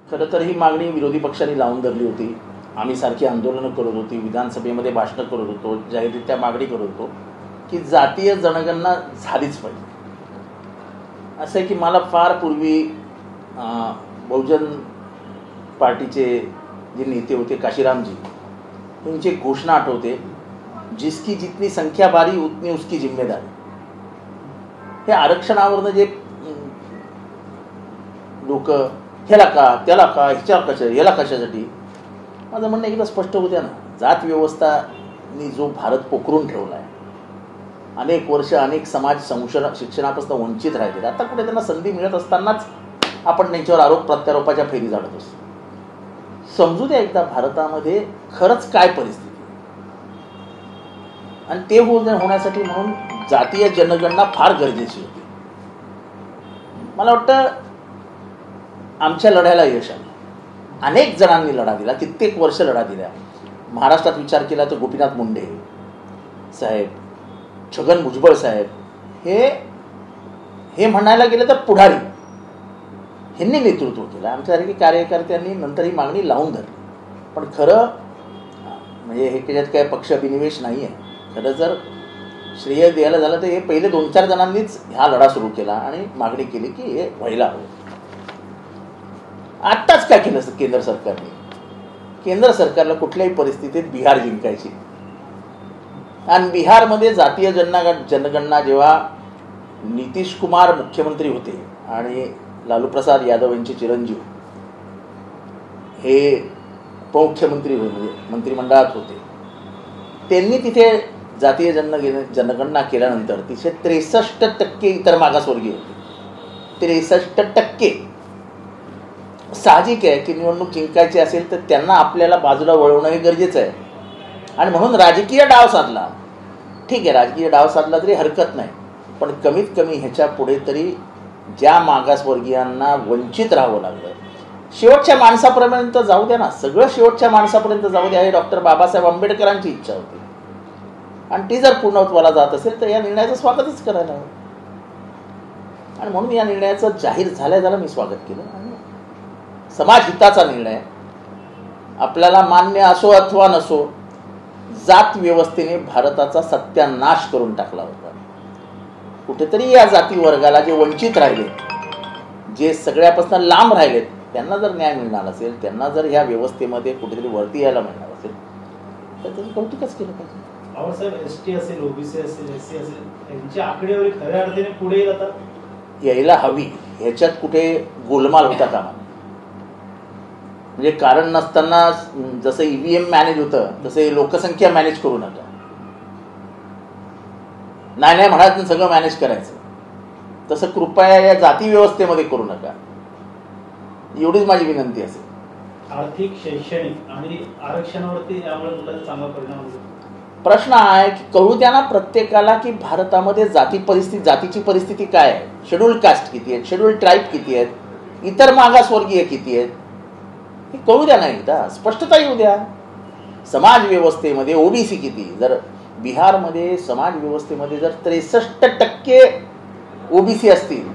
खरं तर ही मागणी विरोधी पक्षांनी लावून धरली होती. आम्ही सारखी आंदोलनं करत होती, विधानसभेमध्ये भाषणं करत होतो, जाहीररित्या मागणी करत होतो की जातीय जनगणना झालीच पाहिजे. असं आहे की मला फार पूर्वी बहुजन पार्टीचे जे नेते होते काशीरामजी यांची एक घोषणा आठवते, जिसकी जितनी संख्या बारी उतनी उसकी जिम्मेदारी. हे आरक्षणावरनं जे लोक ह्याला का त्याला का ह्याच्या कशा याला कशासाठी, माझं म्हणणं एकदा स्पष्ट होत्या ना. जात व्यवस्थानी जो भारत पोखरून ठेवला आहे, अनेक वर्ष अनेक समाज शिक्षणापासून वंचित राहिले, आता कुठे त्यांना संधी मिळत असतानाच आपण त्यांच्यावर आरोप प्रत्यारोपाच्या फेरी जाणत असतो. समजू द्या एकदा भारतामध्ये खरंच काय परिस्थिती, आणि ते होण्यासाठी म्हणून जातीय जनगणना फार गरजेची होती. मला वाटतं आमच्या लढ्याला यश आलं. अनेक जणांनी लढा दिला, कित्येक वर्ष लढा दिला. महाराष्ट्रात विचार केला तर गोपीनाथ मुंडे साहेब, छगन भुजबळ साहेब, हे म्हणायला गेलं तर पुढारी, ह्यांनी नेतृत्व केलं. आमच्यासारखी कार्यकर्त्यांनी नंतर ही मागणी लावून धरली. पण खरं म्हणजे हे त्याच्यात काय पक्षाभिनिवेश नाही आहे. खरं जर श्रेय द्यायला झालं तर हे पहिले 2-4 जणांनीच हा लढा सुरू केला आणि मागणी केली की हे व्हायला हवं. आत्ताच काय केलं केंद्र सरकारने? केंद्र सरकारला कुठल्याही परिस्थितीत बिहार जिंकायची, आणि बिहारमध्ये जातीय जनगणना जेव्हा नितीश कुमार मुख्यमंत्री होते आणि लालू प्रसाद यादव यांचे चिरंजीव हे उपमुख्यमंत्री म्हणजे मंत्रिमंडळात होते, त्यांनी तिथे जातीय जनगणना केल्यानंतर तिथे 63% इतर मागासवर्गीय होते. 63%. साहजिक आहे की निवडणूक जिंकायची असेल तर त्यांना आपल्याला बाजूला वळवणं हे गरजेचं आहे, आणि म्हणून राजकीय डाव साधला. ठीक आहे, राजकीय डाव साधला तरी हरकत नाही, पण कमीत कमी ह्याच्या पुढे तरी ज्या मागासवर्गीयांना वंचित राहावं लागलं, शेवटच्या माणसापर्यंत जाऊ द्या ना, सगळं शेवटच्या माणसापर्यंत जाऊ द्या, हे डॉक्टर बाबासाहेब आंबेडकरांची इच्छा होती, आणि ती जर पूर्णत्वाला जात असेल तर या निर्णयाचं स्वागतच करायला हवं. आणि म्हणून या निर्णयाचं जाहीर झाल्या मी स्वागत केलं. आणि समाजहिताचा निर्णय आपल्याला मान्य असो अथवा नसो, जात व्यवस्थेने भारताचा सत्यानाश करून टाकला होता. कुठेतरी या जाती वर्गाला जे वंचित राहिले, जे सगळ्यापासून लांब राहिलेत, त्यांना जर न्याय मिळणार असेल, त्यांना जर ह्या व्यवस्थेमध्ये कुठेतरी वरती यायला मिळणार असेल तर त्याचं कौतुकच केलं पाहिजे. साहेब, एसटी असेल, ओबीसी असेल, एससी असेल, यांची आकडेवारी खऱ्या अर्थाने पुढे यायला हवी. ह्याच्यात कुठे गोलमाल होता कामा. म्हणजे कारण नसताना जसं ईव्हीएम मॅनेज होतं तसं लोकसंख्या मॅनेज करू नका. नाही म्हणायचं सगळं मॅनेज करायचं, तसं कृपया या जाती व्यवस्थेमध्ये करू नका, एवढीच माझी विनंती असेल. आर्थिक, शैक्षणिक आणि आरक्षणावरती यामुळे चांगला परिणाम होतो. प्रश्न आहे की कळू द्या ना प्रत्येकाला की भारतामध्ये जातीची परिस्थिती काय आहे, शेड्यूल्ड कास्ट किती आहेत, शेड्यूल्ड ट्राईब किती आहेत, इतर मागासवर्गीय किती आहेत, हे कळू द्या ना. एकदा स्पष्टता येऊ द्या. समाज व्यवस्थेमध्ये ओबीसी किती, जर बिहारमध्ये समाज व्यवस्थेमध्ये जर 63% ओबीसी असतील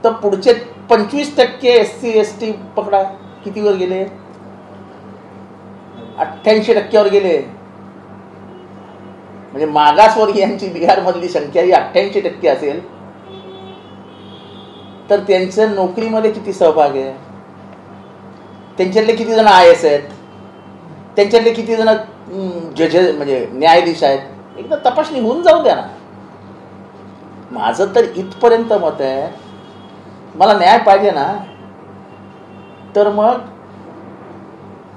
तर पुढचे 25% SC ST पकडा, कितीवर गेले? 88% गेले. म्हणजे मागासवर्गीयांची बिहारमधली संख्या ही 88% असेल तर त्यांच्या नोकरीमध्ये किती सहभाग आहे, त्यांच्यातले किती जण IAS आहेत, त्यांच्यातले किती जण जजेस म्हणजे न्यायाधीश आहेत, एकदा तपासणी होऊन जाऊ द्या ना. माझं तर इथपर्यंत मत आहे, मला न्याय पाहिजे ना, तर मग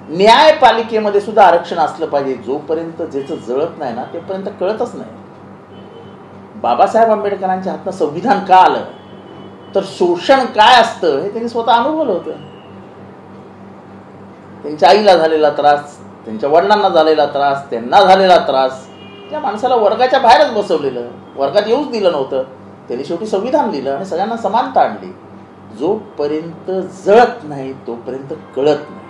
न्यायपालिकेमध्ये सुद्धा आरक्षण असलं पाहिजे. जोपर्यंत ज्याचं जळत नाही ना तेपर्यंत कळतच नाही. बाबासाहेब आंबेडकरांच्या हातनं संविधान का आलं, तर शोषण काय असतं हे त्यांनी स्वतः अनुभवलं होतं. त्यांच्या आईला झालेला त्रास, त्यांच्या वडिलांना झालेला त्रास, त्यांना झालेला त्रास, त्या माणसाला वर्गाच्या बाहेरच बसवलेलं, वर्गात येऊच दिलं नव्हतं. त्यांनी शेवटी संविधान लिहिलं आणि सगळ्यांना समानता आणली. जोपर्यंत जळत नाही तोपर्यंत कळत नाही.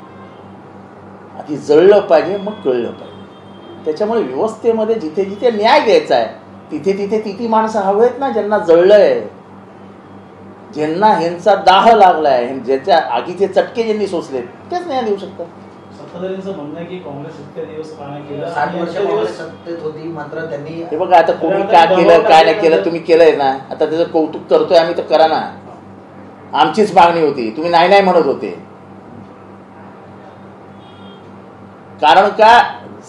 आधी जळलं पाहिजे, मग कळलं पाहिजे. त्याच्यामुळे व्यवस्थेमध्ये जिथे जिथे न्याय द्यायचा आहे तिथे तिथे ती माणसं हवी आहेत ना ज्यांना जळलंय, ज्यांना ह्यांचा दाह लागलाय, ज्याच्या आगीचे चटके ज्यांनी सोसले तेच न्याय देऊ शकतात. सत्ताधाऱ्यांचं म्हणणं आहे की काँग्रेस इतके दिवस काय केलं, 60 वर्ष काँग्रेस सत्तेत होती, मात्र त्यांनी हे बघा आता कोणी काय केलं काय नाही केलं, तुम्ही केलंय ना, आता त्याचं कौतुक करतोय आम्ही तर करा ना. आमचीच मागणी होती, तुम्ही नाही नाही म्हणत होते. कारण का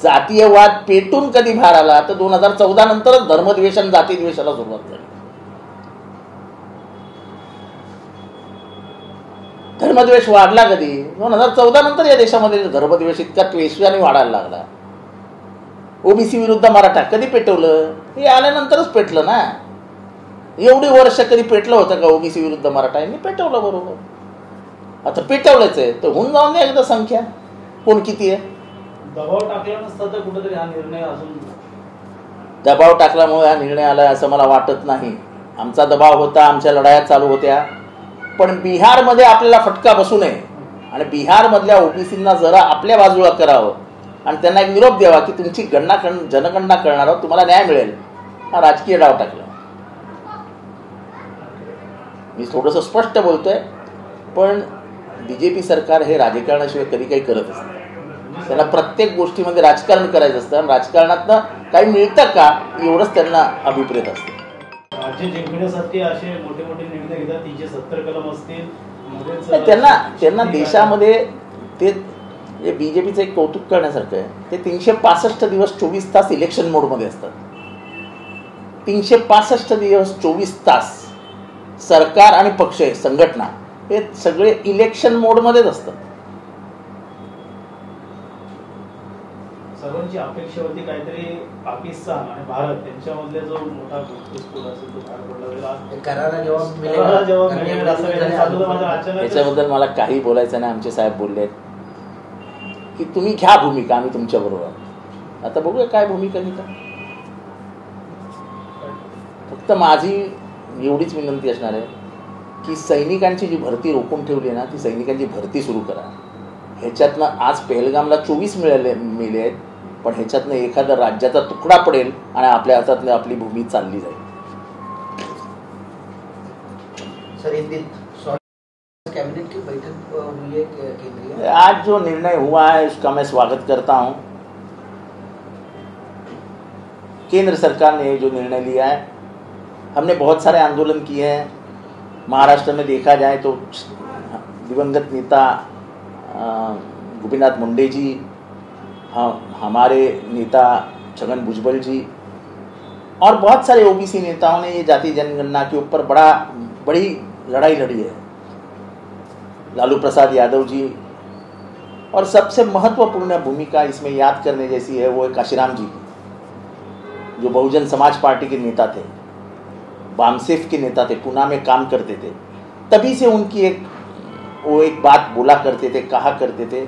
जातीयवाद पेटून कधी बाहेर आला तर 2014 नंतरच धर्मद्वेष आणि जातीद्वेषाला सुरुवात झाली. धर्मद्वेष वाढला कधी? 2014 नंतर या देशामध्ये धर्मद्वेष इतका द्वेषाने वाढायला लागला. ओबीसी विरुद्ध मराठा कधी पेटवलं? हे आल्यानंतरच पेटलं ना. एवढी वर्ष कधी पेटलं होतं का ओबीसी विरुद्ध मराठा? यांनी पेटवलं बरोबर. आता पेटवलंच आहे तर होऊन जाऊन द्या एकदा संख्या कोण किती आहे. दबाव टाकला नसता तर कुठेतरी हा निर्णय अजून दबाव टाकल्यामुळे हा निर्णय आला असं मला वाटत नाही. आमचा दबाव होता, आमच्या लढाया चालू होत्या, पण बिहारमध्ये आपल्याला फटका बसू नये आणि बिहारमधल्या ओबीसींना जरा आपल्या बाजूला करावं आणि त्यांना एक निरोप द्यावा की तुमची जनगणना करणार आहोत, तुम्हाला न्याय मिळेल. हा राजकीय डाव टाकला. मी थोडंसं स्पष्ट बोलतोय, पण बीजेपी सरकार हे राजकारणाशिवाय कधी काही करत असतं. त्यांना प्रत्येक गोष्टीमध्ये राजकारण करायचं असतं आणि राजकारणातनं काही मिळतं का एवढंच त्यांना अभिप्रेत असतं. राज्य जिंकण्यासाठी असे मोठे मोठे निर्णय घेतात. 370 कलम असतील, त्यांना देशामध्ये ते बीजेपीचं एक कौतुक करण्यासारखं आहे. ते 365 दिवस 24 तास इलेक्शन मोडमध्ये असतात. 365 दिवस 24 तास सरकार आणि पक्ष संघटना हे सगळे इलेक्शन मोडमध्येच असतात. सर्वांची अपेक्षा होती काहीतरी पाकिस्तान आणि भारत यांच्यामधले जो मोठा घटस्फोट असेल तो बाहेर पडला. याच्याबद्दल मला काही बोलायचं नाही. आमचे साहेब बोलले की तुम्ही घ्या भूमिका, आम्ही तुमच्या बरोबर. आता बघूया काय भूमिका घेता. फक्त माझी एवढीच विनंती असणार आहे की सैनिकांची जी भरती रोखून ठेवली आहे ना, ती सैनिकांची भरती सुरू करा. ह्याच्यातनं आज पहलगामला 24 मेले आहेत, पण ह्याच्यातनं एखादा राज्याचा तुकडा पडेल आणि आपल्या हातातनं आपली भूमी चालली जाईल. कैबिनेट की बैठक हुई है केंद्रीय, आज जो निर्णय हुआ है उसका मैं स्वागत करता हूं. केंद्र सरकार ने जो निर्णय लिया है, हमने बहुत सारे आंदोलन किए हैं. महाराष्ट्र में देखा जाए तो दिवंगत नेता गोपीनाथ मुंडे जी, हमारे नेता छगन भुजबल जी और बहुत सारे ओबीसी नेताओं ने ये जाति जनगणना के ऊपर बड़ी लड़ाई लड़ी है. लालू प्रसाद यादव जी, और सबसे महत्वपूर्ण भूमिका इसमें याद करने जैसी है वो है काशीराम जी, जो बहुजन समाज पार्टी के नेता थे, बामसेफ के नेता थे, पूना में काम करते थे. तभी से उनकी वो एक बात बोला करते थे, कहा करते थे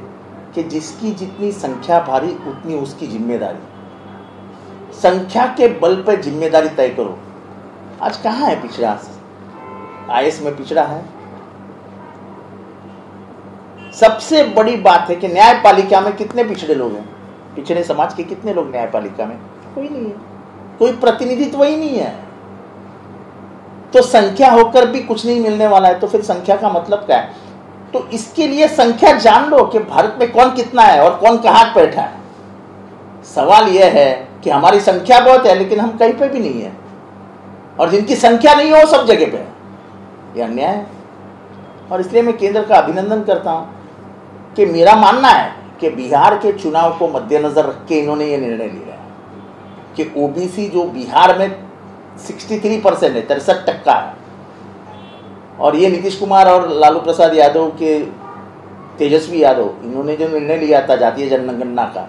कि जिसकी जितनी संख्या भारी उतनी उसकी जिम्मेदारी. संख्या के बल पर जिम्मेदारी तय करो. आज कहाँ है पिछड़ा? आईएएस में पिछड़ा है. सबसे बड़ी बात है कि न्यायपालिका में कितने पिछड़े लोग हैं? पिछड़े समाज के कितने लोग न्यायपालिका में? कोई नहीं है, कोई प्रतिनिधित्व ही नहीं है. तो संख्या होकर भी कुछ नहीं मिलने वाला है, तो फिर संख्या का मतलब क्या है? तो इसके लिए संख्या जान लो कि भारत में कौन कितना है और कौन कहाँ बैठा है. सवाल यह है कि हमारी संख्या बहुत है लेकिन हम कहीं पे भी नहीं है, और जिनकी संख्या नहीं है वो सब जगह पे है. यह अन्याय है. और इसलिए मैं केंद्र का अभिनंदन करता हूं कि मेरा मानना है कि बिहार के चुनाव को मद्देनजर रख के इन्होंने ये निर्णय लिया है कि ओबीसी जो बिहार में 63% है, 63% है, और ये नीतीश कुमार और लालू प्रसाद यादव के तेजस्वी यादव, इन्होंने जो निर्णय लिया था जातीय जनगणना का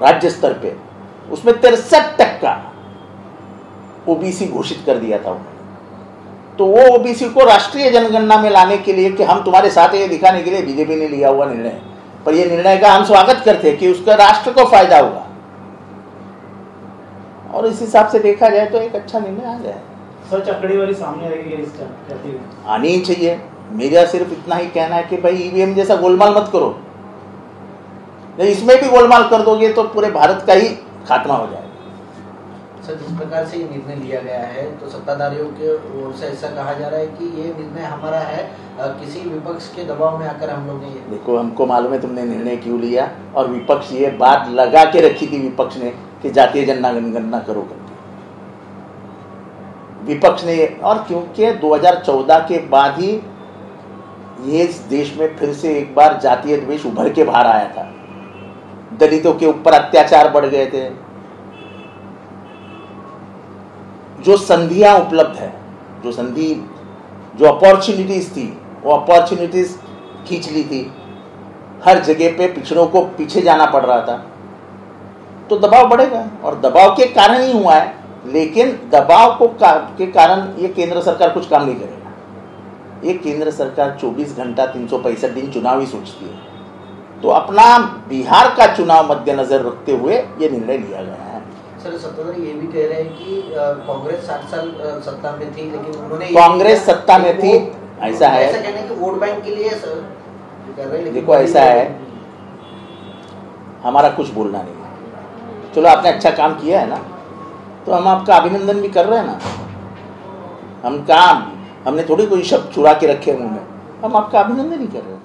राज्य स्तर पे, उसमें 63% ओबीसी घोषित कर दिया था उन्होंने. तो वो ओबीसी को राष्ट्रीय जनगणना में लाने के लिए कि हम तुम्हारे साथ ये दिखाने के लिए बीजेपी ने लिया हुआ निर्णय, पर ये निर्णय का हम स्वागत करते हैं कि उसका राष्ट्र को फायदा होगा. और इस हिसाब से देखा जाए तो एक अच्छा निर्णय आ गया. सच आंकड़ेवारी सामने आएगी, आनी ही चाहिए. मेरा सिर्फ इतना ही कहना है कि भाई ईवीएम जैसा गोलमाल मत करो. इसमें भी गोलमाल कर दोगे तो पूरे भारत का ही खात्मा हो जाएगा. सर, जिस प्रकार से ये निर्णय लिया गया है तो सत्ताधारियों के ओर से ऐसा कहा जा रहा है कि ये निर्णय हमारा है, किसी विपक्ष के दबाव में आकर हम लोग ने ये। देखो, हमको मालूम है तुमने निर्णय क्यों लिया, और विपक्ष ये बात लगा के रखी थी विपक्ष ने कि जातीय जनगणना करो करके विपक्ष ने। और क्योंकि 2014 के बाद ही ये इस देश में फिर से एक बार जातीय द्वेष उभर के बाहर आया था, दलितों के ऊपर अत्याचार बढ़ गए थे, जो संधियां उपलब्ध है, जो अपॉर्चुनिटीज थी वो अपॉर्चुनिटीज खींच ली थी, हर जगह पे पिछड़ों को पीछे जाना पड़ रहा था, तो दबाव बढ़ेगा और दबाव के कारण ही हुआ है। लेकिन दबाव के कारण ये केंद्र सरकार कुछ काम नहीं करेगा। ये केंद्र सरकार 24 घंटा 365 दिन चुनाव ही सोचती है, तो अपना बिहार का चुनाव मद्देनजर रखते हुए ये निर्णय लिया गया है। सर, सत्ताधारी ये भी कह रहे हैं कि कांग्रेस 60 साल सत्ता में थी, लेकिन उन्होंने कांग्रेस सत्ता में थी, ऐसा है, ऐसा कहना कि वोट बैंक के लिए कर रहे हैं। देखो, ऐसा है, हमारा कुछ बोलना नहीं है। चलो, आपने अच्छा काम किया है ना, तो हम आपका अभिनंदन भी कर रहे हैं ना। हमने थोड़ी कोई शब्द चुरा के रखे मुंह में, हम आपका अभिनंदन ही कर रहे हैं।